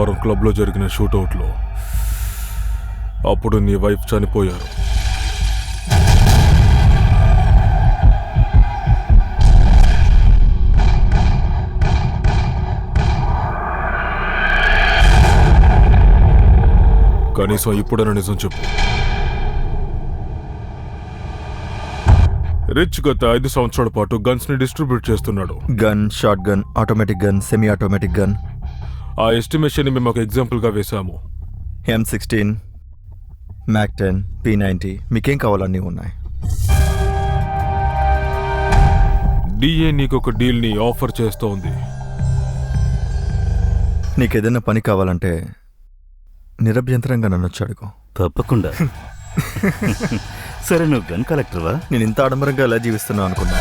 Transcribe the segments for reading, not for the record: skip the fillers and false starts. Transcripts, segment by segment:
వారం క్లబ్లో జరిగిన షూటౌట్లో అప్పుడు నీ వైఫ్ చనిపోయారు. కనీసం ఇప్పుడైనా నిజం చెప్పు. రిచ్ గత 5 సంవత్సరాల పాటు గన్స్ ని డిస్ట్రిబ్యూట్ చేస్తున్నాడు. Gun, short gun, automatic gun, semi automatic gun. ఆ ఎస్టిమేషన్ ని మేము ఒక ఎగ్జాంపుల్ గా వేశాము. M16, MAC-10, P90, మీకేం కావాలన్నీ ఉన్నాయి. డిఏ నీకు ఒక డీల్ ని ఆఫర్ చేస్తోంది. నీకేదైనా పని కావాలంటే నిరభ్యంతరంగా నన్ను వచ్చి అడుగు. తప్పకుండా. సరే, నువ్వు గన్ కలెక్టర్వా? నేను ఇంత ఆడంబరంగా ఎలా జీవిస్తున్నావు అనుకున్నా.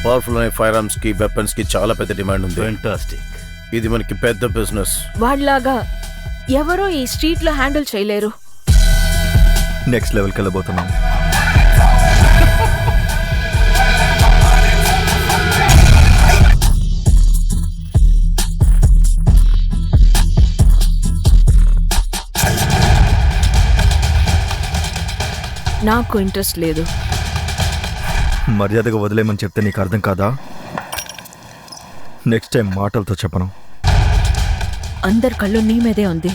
పవర్ఫుల్ అయిన ఫైర్ ఆర్మ్స్ కి, వెపన్స్ కి చాలా పెద్ద డిమాండ్ ఉంది. ఫెంటాస్టిక్. ఇది మనకి పెద్ద బిజినెస్. వాడిలాగా ఎవరో ఈ స్ట్రీట్ లో హ్యాండిల్ చేయలేరు. నెక్స్ట్ లెవెల్కి వెళ్ళబోతున్నాం. నాకు ఇంట్రెస్ట్ లేదు. మర్యాదగా వదిలేమని చెప్తే నీకు అర్థం కాదా? నెక్స్ట్ టైం మాటలతో చెప్పను. అందరి కళ్ళు నీ మీదే ఉంది.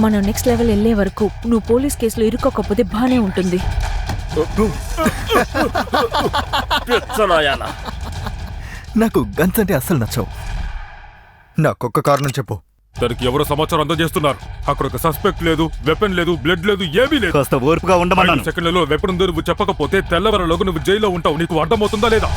మనం నెక్స్ట్ లెవెల్ వెళ్ళే వరకు నువ్వు పోలీస్ కేసులో ఇరుక్కోకపోతే బానే ఉంటుంది. నాకు గన్స్ అంటే అస్సలు నచ్చవు. నాకొక్క కారణం చెప్పు. తనకి ఎవరో సమాచారం అందజేస్తున్నారు. అక్కడ ఒక సస్పెక్ట్ లేదు, వెపన్ లేదు, బ్లడ్ లేదు, ఏమీ లేదు. కాస్త ఓర్పుగా ఉండమన్నాను. 5 సెకండ్లలో వెపన్ ఉందో నువ్వు చెప్పకపోతే తెల్లవరలోగా నువ్వు జైల్లో ఉంటావు. నీకు అర్థమవుతుందా లేదా?